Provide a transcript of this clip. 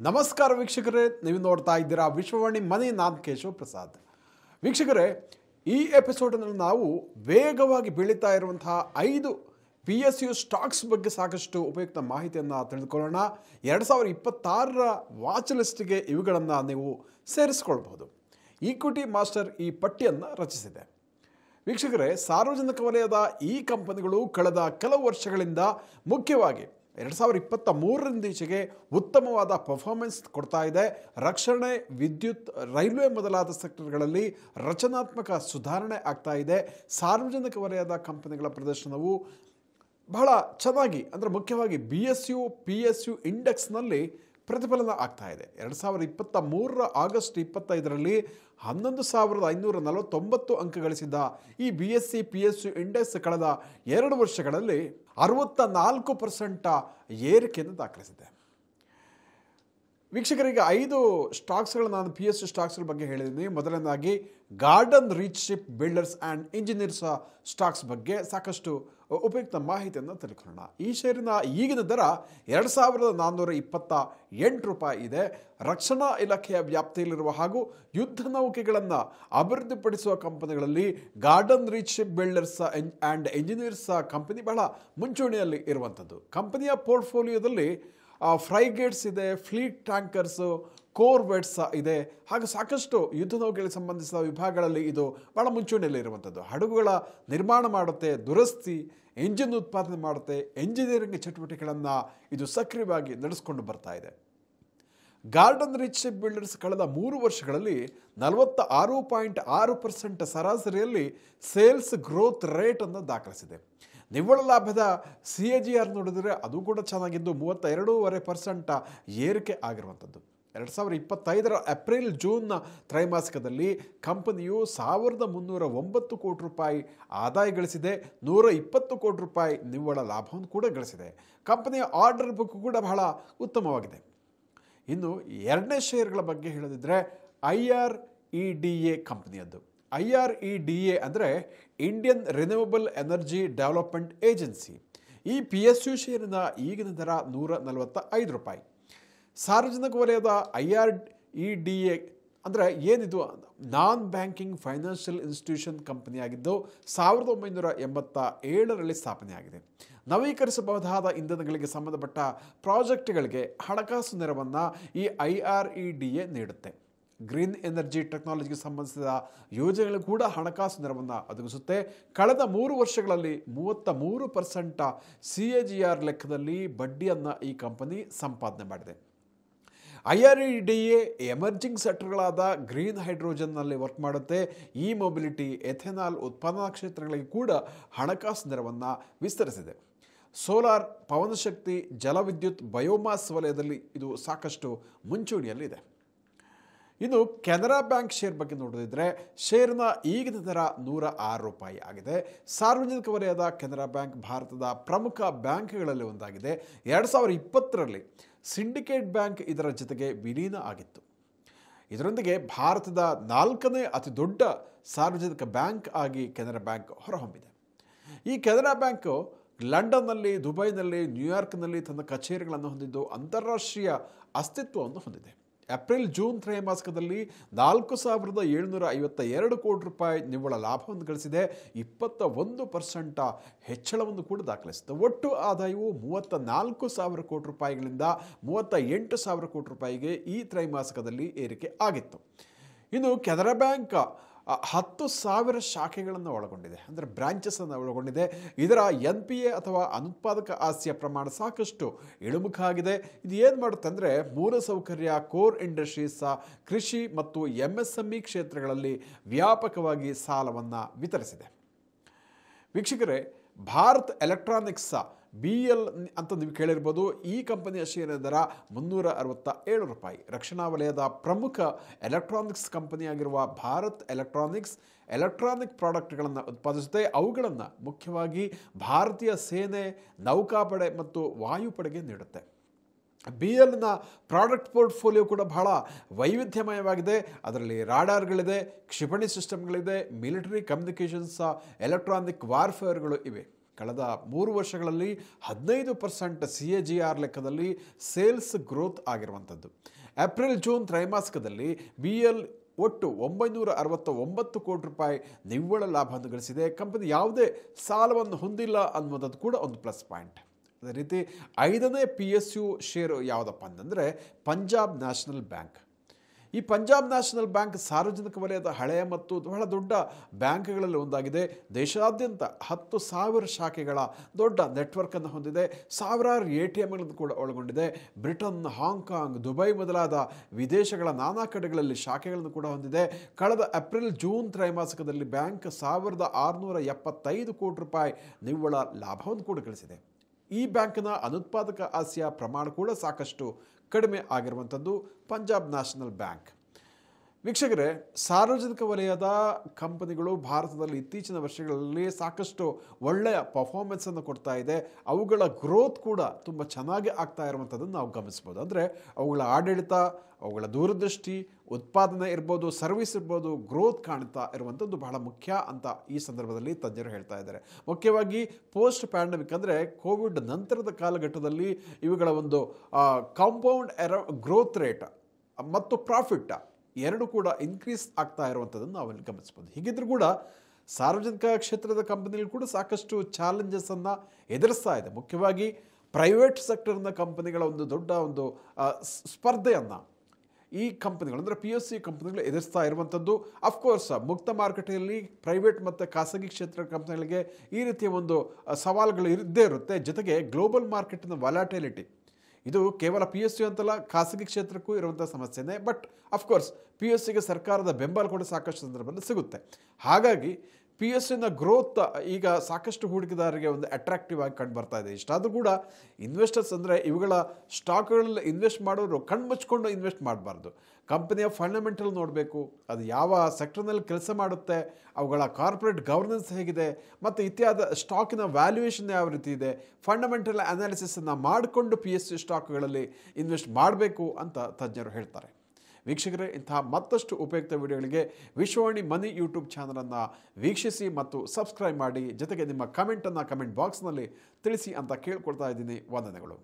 ನಮಸ್ಕಾರ ವೀಕ್ಷಕರೇ, ನೀವು ನೋಡ್ತಾ ಇದ್ದೀರಾ ವಿಶ್ವವಾಣಿ ಮನೆ. ನಾನು ಕೇಶವ್ ಪ್ರಸಾದ್. ವೀಕ್ಷಕರೇ, ಈ ಎಪಿಸೋಡ್ನಲ್ಲಿ ನಾವು ವೇಗವಾಗಿ ಬೆಳೀತಾ ಇರುವಂತಹ 5 PSU ಸ್ಟಾಕ್ಸ್ ಬಗ್ಗೆ ಸಾಕಷ್ಟು ಉಪಯುಕ್ತ ಮಾಹಿತಿಯನ್ನು ತಿಳಿದುಕೊಳ್ಳೋಣ. 2026ರ ವಾಚ್ ಲಿಸ್ಟ್ಗೆ ಇವುಗಳನ್ನು ನೀವು ಸೇರಿಸಿಕೊಳ್ಬಹುದು. ಈಕ್ವಿಟಿ ಮಾಸ್ಟರ್ ಈ ಪಟ್ಟಿಯನ್ನು ರಚಿಸಿದೆ. ವೀಕ್ಷಕರೇ, ಸಾರ್ವಜನಿಕ ವಲಯದ ಈ ಕಂಪನಿಗಳು ಕಳೆದ ಕೆಲವು ವರ್ಷಗಳಿಂದ ಮುಖ್ಯವಾಗಿ 2023ರಿಂದೀಚೆಗೆ ಉತ್ತಮವಾದ ಪರ್ಫಾರ್ಮೆನ್ಸ್ ಕೊಡ್ತಾ ಇದೆ. ರಕ್ಷಣೆ, ವಿದ್ಯುತ್, ರೈಲ್ವೆ ಮೊದಲಾದ ಸೆಕ್ಟರ್ಗಳಲ್ಲಿ ರಚನಾತ್ಮಕ ಸುಧಾರಣೆ ಆಗ್ತಾ ಇದೆ. ಸಾರ್ವಜನಿಕ ವಲಯದ ಕಂಪನಿಗಳ ಪ್ರದರ್ಶನವು ಬಹಳ ಚೆನ್ನಾಗಿ, ಅಂದರೆ ಮುಖ್ಯವಾಗಿ BSU PSU ಇಂಡೆಕ್ಸ್ನಲ್ಲಿ ಪ್ರತಿಫಲನ ಆಗ್ತಾ ಇದೆ. 2023ರ ಆಗಸ್ಟ್ 25ರಲ್ಲಿ 11,549 ಅಂಕ ಗಳಿಸಿದ್ದ ಈ BSE PSU ಇಂಡೆಕ್ಸ್ ಕಳೆದ 2 ವರ್ಷಗಳಲ್ಲಿ 64% ಏರಿಕೆಯನ್ನು ದಾಖಲಿಸಿದೆ. ವೀಕ್ಷಕರಿಗೆ 5 ಸ್ಟಾಕ್ಸ್ಗಳು ನಾನು PSU ಸ್ಟಾಕ್ಸ್ಗಳ ಬಗ್ಗೆ ಹೇಳಿದ್ದೀನಿ. ಮೊದಲನೇದಾಗಿ garden reach ship builders and engineers stocks ಬಗ್ಗೆ ಸಾಕಷ್ಟು ಉಪಯುಕ್ತ ಮಾಹಿತಿಯನ್ನು ತಿಳ್ಕೊಳ್ಳೋಣ. ಈ ಷೇರಿನ ಈಗಿನ ದರ 2,428 ರೂಪಾಯಿ ಇದೆ. ರಕ್ಷಣಾ ಇಲಾಖೆಯ ವ್ಯಾಪ್ತಿಯಲ್ಲಿರುವ ಹಾಗೂ ಯುದ್ಧ ನೌಕೆಗಳನ್ನು ಅಭಿವೃದ್ಧಿಪಡಿಸುವ ಕಂಪನಿಗಳಲ್ಲಿ garden reach ship builders and engineers company ಬಹಳ ಮುಂಚೂಣಿಯಲ್ಲಿ ಇರುವಂಥದ್ದು. ಕಂಪನಿಯ ಪೋರ್ಟ್ಫೋಲಿಯೋದಲ್ಲಿ ಫ್ರೈಗೇಟ್ಸ್ ಇದೆ, ಫ್ಲೀಟ್ ಟ್ಯಾಂಕರ್ಸು, ಕೋರ್ವೆಟ್ಸ್ ಇದೆ, ಹಾಗೂ ಸಾಕಷ್ಟು ಯುದ್ಧ ನೌಕೆಗಳಿಗೆ ಸಂಬಂಧಿಸಿದ ವಿಭಾಗಗಳಲ್ಲಿ ಇದು ಬಹಳ ಮುಂಚೂಣಿಯಲ್ಲಿ ಇರುವಂಥದ್ದು. ಹಡಗುಗಳ ನಿರ್ಮಾಣ ಮಾಡುತ್ತೆ, ದುರಸ್ತಿ, ಎಂಜಿನ್ ಉತ್ಪಾದನೆ ಮಾಡುತ್ತೆ, ಎಂಜಿನಿಯರಿಂಗ್ ಚಟುವಟಿಕೆಗಳನ್ನು ಇದು ಸಕ್ರಿಯವಾಗಿ ನಡೆಸಿಕೊಂಡು ಬರ್ತಾ ಇದೆ. ಗಾರ್ಡನ್ ರೀಚ್ ಶಿಪ್ ಬಿಲ್ಡರ್ಸ್ ಕಳೆದ 3 ವರ್ಷಗಳಲ್ಲಿ 46.6% ಸರಾಸರಿಯಲ್ಲಿ ಸೇಲ್ಸ್ ಗ್ರೋತ್ ರೇಟನ್ನು ದಾಖಲಿಸಿದೆ. ನಿವ್ವಳ ಲಾಭದ CAGR ನೋಡಿದರೆ ಅದು ಕೂಡ ಚೆನ್ನಾಗಿದ್ದು 32.5% ಏರಿಕೆ ಆಗಿರುವಂಥದ್ದು. 2025ರ ಏಪ್ರಿಲ್ ಜೂನ್ ತ್ರೈಮಾಸಿಕದಲ್ಲಿ ಕಂಪನಿಯು 1,309 ಕೋಟಿ ರೂಪಾಯಿ ಆದಾಯ ಗಳಿಸಿದೆ. 120 ಕೋಟಿ ರೂಪಾಯಿ ನಿವ್ವಳ ಲಾಭವನ್ನು ಕೂಡ ಗಳಿಸಿದೆ. ಕಂಪನಿಯ ಆರ್ಡರ್ ಬುಕ್ ಕೂಡ ಬಹಳ ಉತ್ತಮವಾಗಿದೆ. ಇನ್ನು 2ನೇ ಷೇರ್ಗಳ ಬಗ್ಗೆ ಹೇಳೋದಿದ್ರೆ IREDA ಕಂಪನಿಯದ್ದು. IREDA ಅಂದರೆ Indian renewable energy development agency. ಈ PSU ಷೇರಿನ ಈಗಿನ ದರ 145 ರೂಪಾಯಿ. ಸಾರ್ವಜನಿಕ ವಲಯದ IREDA ಅಂದರೆ ಏನಿದು, ನಾನ್ ಬ್ಯಾಂಕಿಂಗ್ ಫೈನಾನ್ಷಿಯಲ್ ಇನ್ಸ್ಟಿಟ್ಯೂಷನ್ ಕಂಪನಿಯಾಗಿದ್ದು 1987ರಲ್ಲಿ ಸ್ಥಾಪನೆಯಾಗಿದೆ. ನವೀಕರಿಸಬಹುದಾದ ಇಂಧನಗಳಿಗೆ ಸಂಬಂಧಪಟ್ಟ ಪ್ರಾಜೆಕ್ಟ್ಗಳಿಗೆ ಹಣಕಾಸು ನೆರವನ್ನು ಈ IREDA ನೀಡುತ್ತೆ. ಗ್ರೀನ್ ಎನರ್ಜಿ ಟೆಕ್ನಾಲಜಿಗೆ ಸಂಬಂಧಿಸಿದ ಯೋಜನೆಗಳು ಕೂಡ ಹಣಕಾಸು ನೆರವನ್ನು ಒದಗಿಸುತ್ತೆ. ಕಳೆದ 3 ವರ್ಷಗಳಲ್ಲಿ 33% CAGR ಲೆಕ್ಕದಲ್ಲಿ ಬಡ್ಡಿಯನ್ನು ಈ ಕಂಪನಿ ಸಂಪಾದನೆ ಮಾಡಿದೆ. IREDA ಎಮರ್ಜಿಂಗ್ ಸೆಕ್ಟರ್ಗಳಾದ ಗ್ರೀನ್ ಹೈಡ್ರೋಜನ್ನಲ್ಲಿ ವರ್ಕ್ ಮಾಡುತ್ತೆ. ಇ ಮೊಬಿಲಿಟಿ, ಎಥೆನಾಲ್ ಉತ್ಪಾದನಾ ಕ್ಷೇತ್ರಗಳಿಗೆ ಕೂಡ ಹಣಕಾಸು ನೆರವನ್ನು ವಿಸ್ತರಿಸಿದೆ. ಸೋಲಾರ್, ಪವನಶಕ್ತಿ, ಜಲವಿದ್ಯುತ್, ಬಯೋಮಾಸ್ ವಲಯದಲ್ಲಿ ಇದು ಸಾಕಷ್ಟು ಮುಂಚೂಣಿಯಲ್ಲಿದೆ. ಇನ್ನು ಕೆನರಾ ಬ್ಯಾಂಕ್ ಶೇರ್ ಬಗ್ಗೆ ನೋಡೋದಿದ್ರೆ ಶೇರಿನ ಈಗಿನ ದರ 106 ರೂಪಾಯಿ ಆಗಿದೆ. ಸಾರ್ವಜನಿಕ ವಲಯದ ಕೆನರಾ ಬ್ಯಾಂಕ್ ಭಾರತದ ಪ್ರಮುಖ ಬ್ಯಾಂಕ್ಗಳಲ್ಲಿ ಒಂದಾಗಿದೆ. 2020ರಲ್ಲಿ ಸಿಂಡಿಕೇಟ್ ಬ್ಯಾಂಕ್ ಇದರ ಜೊತೆಗೆ ವಿಲೀನ ಆಗಿತ್ತು. ಇದರೊಂದಿಗೆ ಭಾರತದ 4ನೇ ಅತಿ ದೊಡ್ಡ ಸಾರ್ವಜನಿಕ ಬ್ಯಾಂಕ್ ಆಗಿ ಕೆನರಾ ಬ್ಯಾಂಕ್ ಹೊರಹೊಮ್ಮಿದೆ. ಈ ಕೆನರಾ ಬ್ಯಾಂಕು ಲಂಡನ್ನಲ್ಲಿ, ದುಬೈನಲ್ಲಿ, ನ್ಯೂಯಾರ್ಕ್ನಲ್ಲಿ ತನ್ನ ಕಚೇರಿಗಳನ್ನು ಹೊಂದಿದ್ದು ಅಂತಾರಾಷ್ಟ್ರೀಯ ಅಸ್ತಿತ್ವವನ್ನು ಹೊಂದಿದೆ. ಏಪ್ರಿಲ್ ಜೂನ್ ತ್ರೈಮಾಸಿಕದಲ್ಲಿ 4,752 ಕೋಟಿ ರೂಪಾಯಿ ನಿವ್ವಳ ಲಾಭವನ್ನು ಗಳಿಸಿದೆ. 21% ಹೆಚ್ಚಳವನ್ನು ಕೂಡ ದಾಖಲಿಸಿದೆ. ಒಟ್ಟು ಆದಾಯವು 34,000 ಕೋಟಿ ರೂಪಾಯಿಗಳಿಂದ 38,000 ಕೋಟಿ ರೂಪಾಯಿಗೆ ಈ ತ್ರೈಮಾಸಿಕದಲ್ಲಿ ಏರಿಕೆ ಆಗಿತ್ತು. ಇನ್ನು ಕೆನರಾ ಬ್ಯಾಂಕ್ 10,000 ಶಾಖೆಗಳನ್ನು ಒಳಗೊಂಡಿದೆ, ಅಂದರೆ ಬ್ರಾಂಚಸನ್ನು ಒಳಗೊಂಡಿದೆ. ಇದರ NPA ಅಥವಾ ಅನುತ್ಪಾದಕ ಆಸ್ತಿಯ ಪ್ರಮಾಣ ಸಾಕಷ್ಟು ಇಳಿಮುಖ ಆಗಿದೆ. ಇದು ಏನು ಮಾಡುತ್ತೆ ಅಂದರೆ ಮೂಲಸೌಕರ್ಯ, ಕೋರ್ ಇಂಡಸ್ಟ್ರೀಸ್, ಕೃಷಿ ಮತ್ತು MSME ಕ್ಷೇತ್ರಗಳಲ್ಲಿ ವ್ಯಾಪಕವಾಗಿ ಸಾಲವನ್ನು ವಿತರಿಸಿದೆ. ವೀಕ್ಷಕರೇ, ಭಾರತ್ ಎಲೆಕ್ಟ್ರಾನಿಕ್ಸ್ BL ಅಂತ ನೀವು ಕೇಳಿರ್ಬೋದು. ಈ ಕಂಪನಿಯ ಷೇರಿನ ದರ 367 ರೂಪಾಯಿ. ರಕ್ಷಣಾ ವಲಯದ ಪ್ರಮುಖ ಎಲೆಕ್ಟ್ರಾನಿಕ್ಸ್ ಕಂಪನಿಯಾಗಿರುವ ಭಾರತ್ ಎಲೆಕ್ಟ್ರಾನಿಕ್ ಪ್ರಾಡಕ್ಟ್ಗಳನ್ನು ಉತ್ಪಾದಿಸುತ್ತೆ. ಅವುಗಳನ್ನು ಮುಖ್ಯವಾಗಿ ಭಾರತೀಯ ಸೇನೆ, ನೌಕಾಪಡೆ ಮತ್ತು ವಾಯುಪಡೆಗೆ ನೀಡುತ್ತೆ. BLನ ಪ್ರಾಡಕ್ಟ್ ಪೋರ್ಟ್ಫೋಲಿಯೋ ಕೂಡ ಬಹಳ ವೈವಿಧ್ಯಮಯವಾಗಿದೆ. ಅದರಲ್ಲಿ ರಾಡಾರ್ಗಳಿದೆ, ಕ್ಷಿಪಣಿ ಸಿಸ್ಟಮ್ಗಳಿದೆ, ಮಿಲಿಟರಿ ಕಮ್ಯುನಿಕೇಷನ್ಸ್, ಎಲೆಕ್ಟ್ರಾನಿಕ್ ವಾರ್ಫೇರ್ಗಳು ಇವೆ. ಕಳೆದ 3 ವರ್ಷಗಳಲ್ಲಿ 15% CAGR ಲೆಕ್ಕದಲ್ಲಿ ಸೇಲ್ಸ್ ಗ್ರೋತ್ ಆಗಿರುವಂಥದ್ದು. ಏಪ್ರಿಲ್-ಜೂನ್ ತ್ರೈಮಾಸಿಕದಲ್ಲಿ BL ಒಟ್ಟು 969 ಕೋಟಿ ರೂಪಾಯಿ ನಿವ್ವಳ ಲಾಭವನ್ನು ಗಳಿಸಿದೆ. ಕಂಪನಿ ಯಾವುದೇ ಸಾಲವನ್ನು ಹೊಂದಿಲ್ಲ ಅನ್ನೋದು ಕೂಡ ಒಂದು ಪ್ಲಸ್ ಪಾಯಿಂಟ್. ಅದೇ ರೀತಿ 5ನೇ PSU ಶೇರು ಯಾವುದಪ್ಪ ಅಂತಂದರೆ ಪಂಜಾಬ್ ನ್ಯಾಷನಲ್ ಬ್ಯಾಂಕ್. ಈ ಪಂಜಾಬ್ ನ್ಯಾಷನಲ್ ಬ್ಯಾಂಕ್ ಸಾರ್ವಜನಿಕ ವಲಯದ ಹಳೆಯ ಮತ್ತು ಬಹಳ ದೊಡ್ಡ ಬ್ಯಾಂಕ್ಗಳಲ್ಲಿ ಒಂದಾಗಿದೆ. ದೇಶಾದ್ಯಂತ 10,000 ಶಾಖೆಗಳ ದೊಡ್ಡ ನೆಟ್ವರ್ಕನ್ನು ಹೊಂದಿದೆ. ಸಾವಿರಾರು ATMಗಳನ್ನು ಕೂಡ ಒಳಗೊಂಡಿದೆ. ಬ್ರಿಟನ್, ಹಾಂಗ್ಕಾಂಗ್, ದುಬೈ ಮೊದಲಾದ ವಿದೇಶಗಳ ನಾನಾ ಕಡೆಗಳಲ್ಲಿ ಶಾಖೆಗಳನ್ನು ಕೂಡ ಹೊಂದಿದೆ. ಕಳೆದ ಏಪ್ರಿಲ್-ಜೂನ್ ತ್ರೈಮಾಸಿಕದಲ್ಲಿ ಬ್ಯಾಂಕ್ 1,675 ಕೋಟಿ ರೂಪಾಯಿ ನಿವ್ವಳ ಲಾಭವನ್ನು ಕೂಡ ಗಳಿಸಿದೆ. ಈ ಬ್ಯಾಂಕ್ನ ಅನುತ್ಪಾದಕ ಆಸ್ತಿಯ ಪ್ರಮಾಣ ಕೂಡ ಸಾಕಷ್ಟು ಕಡಿಮೆ ಆಗಿರುವಂಥದ್ದು ಪಂಜಾಬ್ ನ್ಯಾಷನಲ್ ಬ್ಯಾಂಕ್. ವೀಕ್ಷಕರೇ, ಸಾರ್ವಜನಿಕ ವಲಯದ ಕಂಪನಿಗಳು ಭಾರತದಲ್ಲಿ ಇತ್ತೀಚಿನ ವರ್ಷಗಳಲ್ಲಿ ಸಾಕಷ್ಟು ಒಳ್ಳೆಯ ಪರ್ಫಾರ್ಮೆನ್ಸನ್ನು ಕೊಡ್ತಾ ಇದೆ. ಅವುಗಳ ಗ್ರೋತ್ ಕೂಡ ತುಂಬ ಚೆನ್ನಾಗಿ ಆಗ್ತಾ ಇರುವಂಥದ್ದನ್ನು ನಾವು ಗಮನಿಸ್ಬೋದು. ಅಂದರೆ ಅವುಗಳ ಆಡಳಿತ, ಅವುಗಳ ದೂರದೃಷ್ಟಿ, ಉತ್ಪಾದನೆ ಇರ್ಬೋದು, ಸರ್ವಿಸ್ ಇರ್ಬೋದು, ಗ್ರೋತ್ ಕಾಣ್ತಾ ಇರುವಂಥದ್ದು ಬಹಳ ಮುಖ್ಯ ಅಂತ ಈ ಸಂದರ್ಭದಲ್ಲಿ ತಜ್ಞರು ಹೇಳ್ತಾ ಇದ್ದಾರೆ. ಮುಖ್ಯವಾಗಿ ಪೋಸ್ಟ್ ಪ್ಯಾಂಡಮಿಕ್ ಅಂದರೆ ಕೋವಿಡ್ ನಂತರದ ಕಾಲಘಟ್ಟದಲ್ಲಿ ಇವುಗಳ ಒಂದು ಕಾಂಪೌಂಡ್ ಗ್ರೋತ್ ರೇಟ್ ಮತ್ತು ಪ್ರಾಫಿಟ್ ಎರಡು ಕೂಡ ಇನ್ಕ್ರೀಸ್ ಆಗ್ತಾ ಇರುವಂಥದ್ದನ್ನು ನಾವಲ್ಲಿ ಗಮನಿಸ್ಬೋದು. ಹೀಗಿದ್ರೂ ಕೂಡ ಸಾರ್ವಜನಿಕ ಕ್ಷೇತ್ರದ ಕಂಪನಿಗಳು ಕೂಡ ಸಾಕಷ್ಟು ಚಾಲೆಂಜಸನ್ನು ಎದುರಿಸ್ತಾ ಇದೆ. ಮುಖ್ಯವಾಗಿ ಪ್ರೈವೇಟ್ ಸೆಕ್ಟರ್ನ ಕಂಪನಿಗಳ ಒಂದು ದೊಡ್ಡ ಒಂದು ಸ್ಪರ್ಧೆಯನ್ನು ಈ ಕಂಪನಿಗಳು ಅಂದರೆ PSU ಕಂಪನಿಗಳು ಎದುರಿಸ್ತಾ ಇರುವಂಥದ್ದು. ಅಫ್ಕೋರ್ಸ್ ಮುಕ್ತ ಮಾರುಕಟ್ಟೆಯಲ್ಲಿ ಪ್ರೈವೇಟ್ ಮತ್ತು ಖಾಸಗಿ ಕ್ಷೇತ್ರದ ಕಂಪನಿಗಳಿಗೆ ಈ ರೀತಿಯ ಒಂದು ಸವಾಲುಗಳು ಇದ್ದೇ ಇರುತ್ತೆ. ಜೊತೆಗೆ ಗ್ಲೋಬಲ್ ಮಾರ್ಕೆಟಿನ ವಾಲಾಟಿಲಿಟಿ ಇದು ಕೇವಲ PSU ಅಂತಲ್ಲ, ಖಾಸಗಿ ಕ್ಷೇತ್ರಕ್ಕೂ ಇರುವಂಥ ಸಮಸ್ಯೆನೇ. ಬಟ್ ಅಫ್ಕೋರ್ಸ್ PSUಗೆ ಸರ್ಕಾರದ ಬೆಂಬಲ ಕೂಡ ಸಾಕಷ್ಟು ಸಂದರ್ಭದಲ್ಲಿ ಸಿಗುತ್ತೆ. ಹಾಗಾಗಿ PSUನ ಗ್ರೋತ್ ಈಗ ಸಾಕಷ್ಟು ಹೂಡಿಕೆದಾರರಿಗೆ ಒಂದು ಅಟ್ರಾಕ್ಟಿವ್ ಆಗಿ ಕಂಡು ಬರ್ತಾ ಇದೆ. ಇಷ್ಟಾದರೂ ಕೂಡ ಇನ್ವೆಸ್ಟರ್ಸ್ ಅಂದರೆ ಇವುಗಳ ಸ್ಟಾಕ್ಗಳಲ್ಲಿ ಇನ್ವೆಸ್ಟ್ ಮಾಡೋರು ಕಣ್ಮುಚ್ಕೊಂಡು ಇನ್ವೆಸ್ಟ್ ಮಾಡಬಾರ್ದು. ಕಂಪನಿಯ ಫಂಡಮೆಂಟಲ್ ನೋಡಬೇಕು, ಅದು ಯಾವ ಸೆಕ್ಟರ್ನಲ್ಲಿ ಕೆಲಸ ಮಾಡುತ್ತೆ, ಅವುಗಳ ಕಾರ್ಪೊರೇಟ್ ಗವರ್ನೆನ್ಸ್ ಹೇಗಿದೆ ಮತ್ತು ಇತ್ಯಾದಿ ಸ್ಟಾಕಿನ ವ್ಯಾಲ್ಯೂಯೇಷನ್ ಯಾವ ರೀತಿ ಇದೆ, ಫಂಡಮೆಂಟಲ್ ಅನಾಲಿಸಿಸನ್ನು ಮಾಡಿಕೊಂಡು PSU ಸ್ಟಾಕ್ಗಳಲ್ಲಿ ಇನ್ವೆಸ್ಟ್ ಮಾಡಬೇಕು ಅಂತ ತಜ್ಞರು ಹೇಳ್ತಾರೆ. ವೀಕ್ಷಕರೇ, ಇಂತಹ ಮತ್ತಷ್ಟು ಉಪಯುಕ್ತ ವಿಡಿಯೋಗಳಿಗೆ ವಿಶ್ವವಾಣಿ ಮನಿ ಯೂಟ್ಯೂಬ್ ಚಾನಲನ್ನು ವೀಕ್ಷಿಸಿ ಮತ್ತು ಸಬ್ಸ್ಕ್ರೈಬ್ ಮಾಡಿ. ಜೊತೆಗೆ ನಿಮ್ಮ ಕಮೆಂಟನ್ನು ಕಮೆಂಟ್ ಬಾಕ್ಸ್ನಲ್ಲಿ ತಿಳಿಸಿ ಅಂತ ಕೇಳ್ಕೊಳ್ತಾ ಇದ್ದೀನಿ. ವಂದನೆಗಳು.